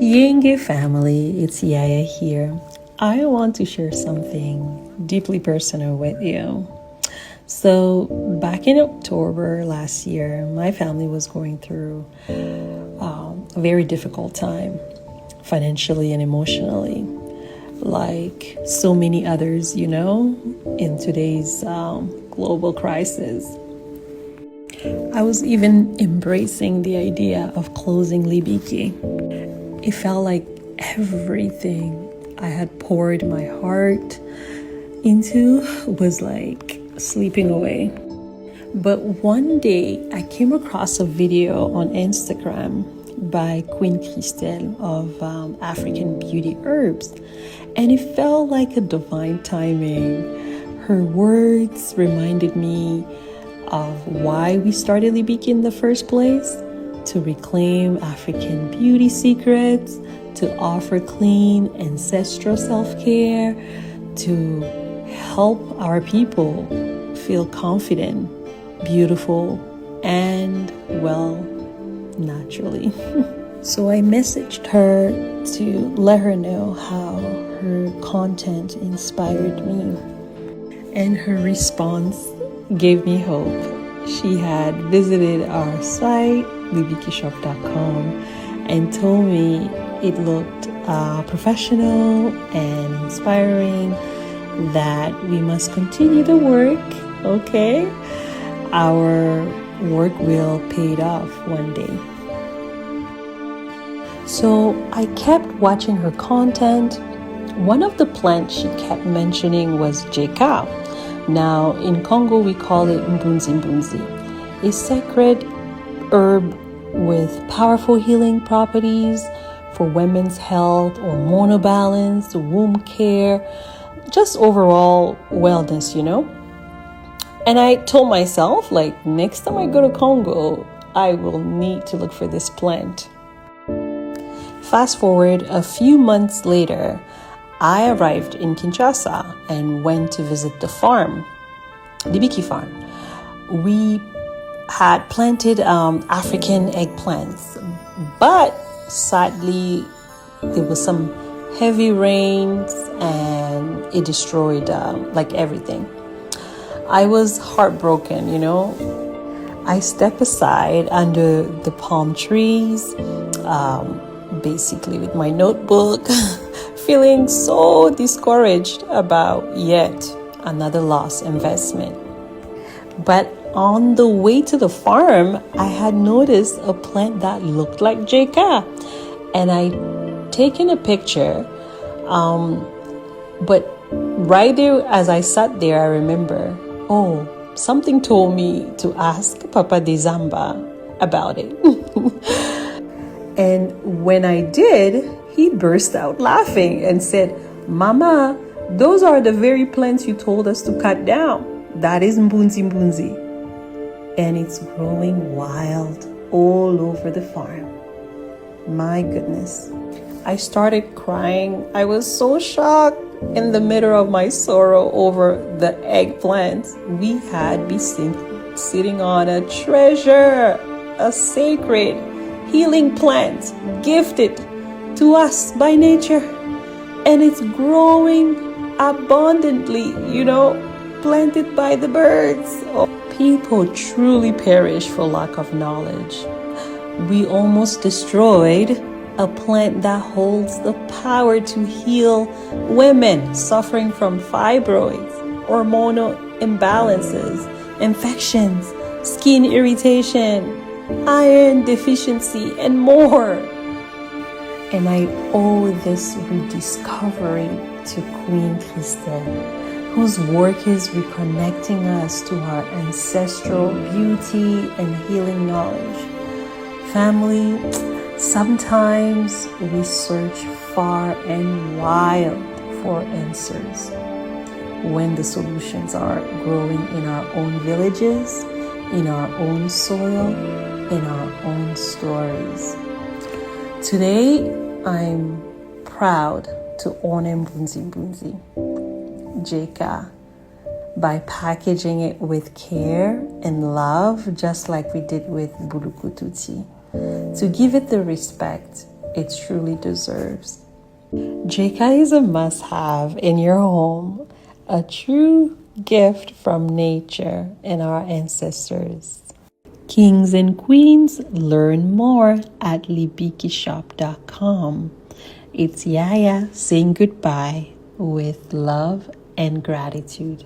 Yenge family, it's Yaya here. I want to share something deeply personal with you. So, back in October last year, my family was going through a very difficult time, financially and emotionally, like so many others, in today's global crisis. I was even embracing the idea of closing Libiki. It felt like everything I had poured my heart into was like sleeping away. But one day I came across a video on Instagram by Queen Christelle of African Beauty Herbs, and it felt like a divine timing. Her words reminded me of why we started Libiki in the first place, to reclaim African beauty secrets, to offer clean ancestral self-care, to help our people feel confident, beautiful, and well, naturally. So I messaged her to let her know how her content inspired me. And her response gave me hope. She had visited our site, libikishop.com, and told me it looked professional and inspiring, that we must continue the work, okay? Our work will pay off one day. So I kept watching her content. One of the plants she kept mentioning was jeka. Now, in Congo, we call it mbunzi mbunzi, a sacred herb with powerful healing properties for women's health, hormonal balance, womb care, just overall wellness, And I told myself, next time I go to Congo, I will need to look for this plant. Fast forward a few months later, I arrived in Kinshasa and went to visit the farm, the Biki farm. We had planted African eggplants, but sadly there was some heavy rains and it destroyed everything. I was heartbroken, I stepped aside under the palm trees, basically with my notebook, feeling so discouraged about yet another lost investment. But on the way to the farm, I had noticed a plant that looked like jeka, and I'd taken a picture. But right there, as I sat there, I remember, something told me to ask Papa de Zamba about it. And when I did, he burst out laughing and said, "Mama, those are the very plants you told us to cut down. That is mbunzi mbunzi. And it's growing wild all over the farm." My goodness. I started crying. I was so shocked. In the middle of my sorrow over the eggplants, we had been sitting on a treasure, a sacred healing plant gifted to us by nature. And it's growing abundantly, planted by the birds. People truly perish for lack of knowledge. We almost destroyed a plant that holds the power to heal women suffering from fibroids, hormonal imbalances, infections, skin irritation, iron deficiency, and more. And I owe this rediscovery to Queen Christelle, whose work is reconnecting us to our ancestral beauty and healing knowledge. Family, sometimes we search far and wide for answers when the solutions are growing in our own villages, in our own soil, in our own stories. Today, I'm proud to honor Mbunzi Mbunzi, Jeka, by packaging it with care and love, just like we did with Bulukututi, to give it the respect it truly deserves. Jaca is a must-have in your home, a true gift from nature and our ancestors. Kings and queens, learn more at libikishop.com. It's Yaya saying goodbye with love and gratitude.